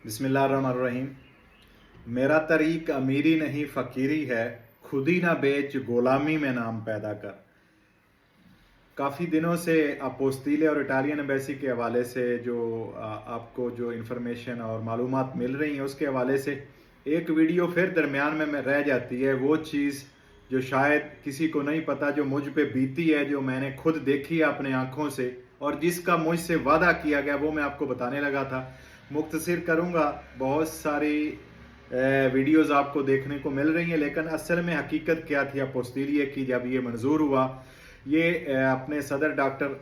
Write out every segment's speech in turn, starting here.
بسم اللہ الرحمن الرحیم۔ میرا طریق امیری نہیں فقیری ہے، خود ہی نہ بیچ غلامی میں نام پیدا کر۔ کافی دنوں سے اپوستیلے اور اٹالین ایمبیسی کے حوالے سے جو آپ کو جو انفارمیشن اور معلومات مل رہی ہیں اس کے حوالے سے ایک ویڈیو پھر درمیان میں رہ جاتی ہے، وہ چیز جو شاید کسی کو نہیں پتا، جو مجھ پہ بیتی ہے، جو میں نے خود دیکھی ہے اپنے آنکھوں سے، اور جس کا مجھ سے وعدہ کیا گیا وہ میں آپ کو بتانے لگا تھا۔ مختصر کروں گا، بہت ساری ویڈیوز آپ کو دیکھنے کو مل رہی ہیں، لیکن اصل میں حقیقت کیا تھی اپوستیلیے کی جب یہ منظور ہوا۔ یہ اپنے صدر ڈاکٹر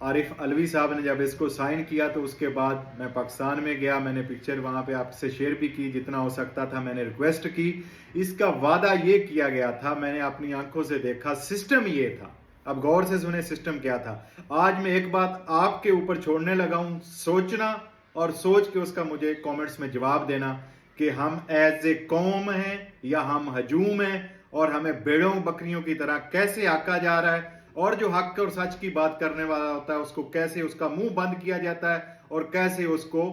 عارف علوی صاحب نے جب اس کو سائن کیا تو اس کے بعد میں پاکستان میں گیا، میں نے پکچر وہاں پہ آپ سے شیئر بھی کی، جتنا ہو سکتا تھا میں نے ریکویسٹ کی۔ اس کا وعدہ یہ کیا گیا تھا، میں نے اپنی آنکھوں سے دیکھا، سسٹم یہ تھا۔ اب غور سے سنیں سسٹم کیا تھا۔ آج میں ایک بات آپ کے اوپر چھوڑنے لگا ہوں، سوچنا اور سوچ کے اس کا مجھے کومنٹس میں جواب دینا کہ ہم ایز اے قوم ہیں یا ہم ہجوم ہیں، اور ہمیں بھیڑوں بکریوں کی طرح کیسے آکا جا رہا ہے، اور جو حق اور سچ کی بات کرنے والا ہوتا ہے اس کو کیسے اس کا منہ بند کیا جاتا ہے اور کیسے اس کو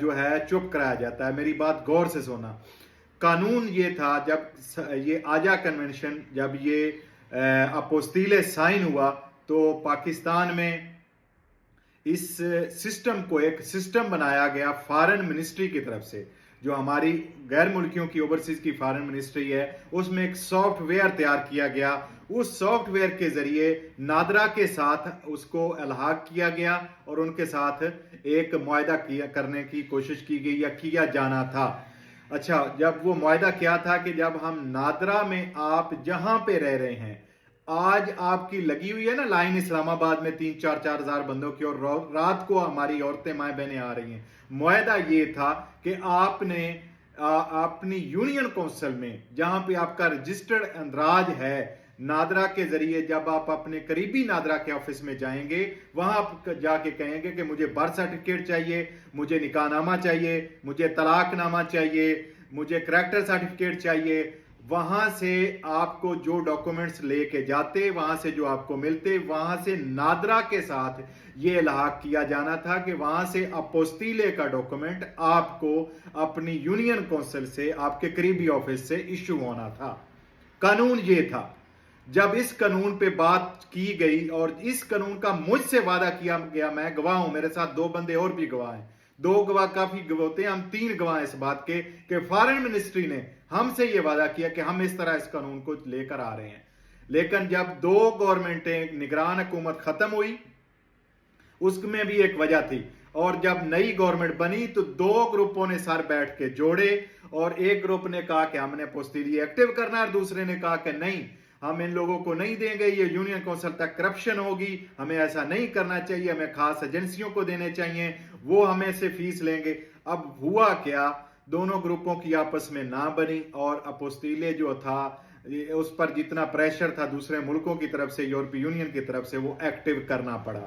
جو ہے چپ کرایا جاتا ہے۔ میری بات غور سے سونا۔ قانون یہ تھا، جب یہ آجا کنونشن، جب یہ اپوستیلے سائن ہوا تو پاکستان میں اس سسٹم کو ایک سسٹم بنایا گیا فارن منسٹری کی طرف سے، جو ہماری غیر ملکیوں کی اوورسیز کی فارن منسٹری ہے، اس میں ایک سافٹ ویئر تیار کیا گیا۔ اس سافٹ ویئر کے ذریعے نادرا کے ساتھ اس کو الحاق کیا گیا اور ان کے ساتھ ایک معاہدہ کرنے کی کوشش کی گئی یا کیا جانا تھا۔ اچھا، جب وہ معاہدہ کیا تھا کہ جب ہم نادرا میں آپ جہاں پہ رہ رہے ہیں، آج آپ کی لگی ہوئی ہے نا لائن اسلام آباد میں 3-4 ہزار بندوں کی، اور رات کو ہماری عورتیں مائیں بہنیں آ رہی ہیں۔ معاہدہ یہ تھا کہ آپ نے اپنی یونین کونسل میں جہاں پہ آپ کا رجسٹرڈ اندراج ہے نادرا کے ذریعے، جب آپ اپنے قریبی نادرا کے آفس میں جائیں گے، وہاں آپ جا کے کہیں گے کہ مجھے برتھ سرٹیفکیٹ چاہیے، مجھے نکاح نامہ چاہیے، مجھے طلاق نامہ چاہیے، مجھے کریکٹر سرٹیفکیٹ چاہیے، وہاں سے آپ کو جو ڈاکومنٹس لے کے جاتے، وہاں سے جو آپ کو ملتے، وہاں سے نادرا کے ساتھ یہ الحاق کیا جانا تھا کہ وہاں سے اپوستیلے کا ڈاکومنٹ آپ کو اپنی یونین کونسل سے، آپ کے قریبی آفس سے ایشو ہونا تھا۔ قانون یہ تھا۔ جب اس قانون پہ بات کی گئی اور اس قانون کا مجھ سے وعدہ کیا گیا، میں گواہ ہوں، میرے ساتھ 2 بندے اور بھی گواہ ہیں، 2 گواہ کافی ہوتے ہیں، ہم 3 گواہ اس بات کے کہ فارن منسٹری نے ہم سے یہ وعدہ کیا کہ ہم اس طرح اس قانون کو لے کر آ رہے ہیں۔ لیکن جب 2 گورنمنٹیں نگران حکومت ختم ہوئی، اس میں بھی ایک وجہ تھی، اور جب نئی گورنمنٹ بنی تو 2 گروپوں نے سر بیٹھ کے جوڑے، اور ایک گروپ نے کہا کہ ہم نے اپوستیلی ایکٹیو کرنا ہے، اور دوسرے نے کہا کہ نہیں، ہم ان لوگوں کو نہیں دیں گے، یہ یونین کونسل تک کرپشن ہوگی، ہمیں ایسا نہیں کرنا چاہیے، ہمیں خاص ایجنسیوں کو دینے چاہیے، وہ ہمیں سے فیس لیں گے۔ اب ہوا کیا، دونوں گروپوں کی آپس میں نہ بنی، اور اپوستیلے جو تھا اس پر جتنا پریشر تھا دوسرے ملکوں کی طرف سے، یورپی یونین کی طرف سے، وہ ایکٹیو کرنا پڑا۔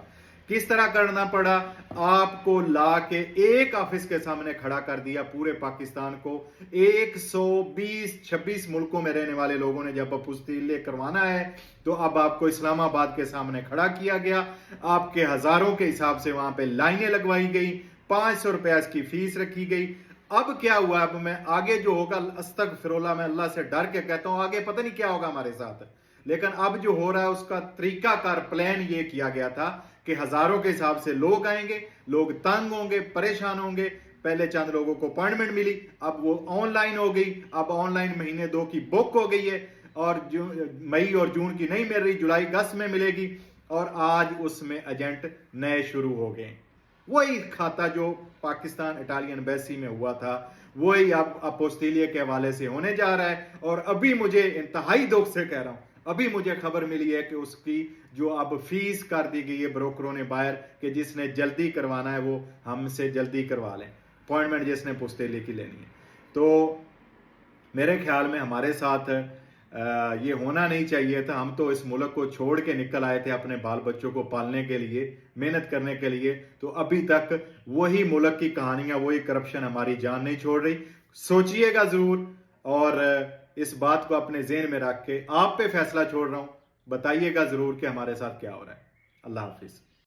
کس طرح کرنا پڑا؟ آپ کو لا کے ایک آفس کے سامنے کھڑا کر دیا پورے پاکستان کو۔ 120-26 ملکوں میں رہنے والے لوگوں نے جب اپوستیلے کروانا ہے تو اب آپ کو اسلام آباد کے سامنے کھڑا کیا گیا، آپ کے ہزاروں کے حساب سے وہاں پہ لائنیں لگوائی گئی، 500 روپے اس کی فیس رکھی گئی۔ اب کیا ہوا؟ اب میں آگے جو ہوگا، استغفر اللہ، میں اللہ سے ڈر کے کہتا ہوں، آگے پتہ نہیں کیا ہوگا ہمارے ساتھ، لیکن اب جو ہو رہا ہے اس کا طریقہ کار پلان یہ کیا گیا تھا کہ ہزاروں کے حساب سے لوگ آئیں گے، لوگ تنگ ہوں گے، پریشان ہوں گے۔ پہلے چند لوگوں کو اپائنٹمنٹ ملی، اب وہ آن لائن ہو گئی، اب آن لائن مہینے 2 کی بک ہو گئی ہے، اور مئی اور جون کی نہیں مل رہی، جولائی اگست میں ملے گی، اور آج اس میں ایجنٹ نئے شروع ہو گئے۔ وہی کھاتا جو پاکستان اٹالین ایمبیسی میں ہوا تھا، وہی اب اپوستیلے کے حوالے سے ہونے جا رہا ہے۔ اور ابھی مجھے انتہائی دکھ سے کہہ رہا ہوں، ابھی مجھے خبر ملی ہے کہ اس کی جو اب فیس کر دی گئی ہے بروکروں نے باہر، کہ جس نے جلدی کروانا ہے وہ ہم سے جلدی کروا لیں، اپوائنٹمنٹ جس نے اپوستیلے کی لینی ہے۔ تو میرے خیال میں ہمارے ساتھ یہ ہونا نہیں چاہیے تھا۔ ہم تو اس ملک کو چھوڑ کے نکل آئے تھے اپنے بال بچوں کو پالنے کے لیے، محنت کرنے کے لیے، تو ابھی تک وہی ملک کی کہانیاں، وہی کرپشن ہماری جان نہیں چھوڑ رہی۔ سوچئے گا ضرور، اور اس بات کو اپنے ذہن میں رکھ کے آپ پہ فیصلہ چھوڑ رہا ہوں، بتائیے گا ضرور کہ ہمارے ساتھ کیا ہو رہا ہے۔ اللہ حافظ۔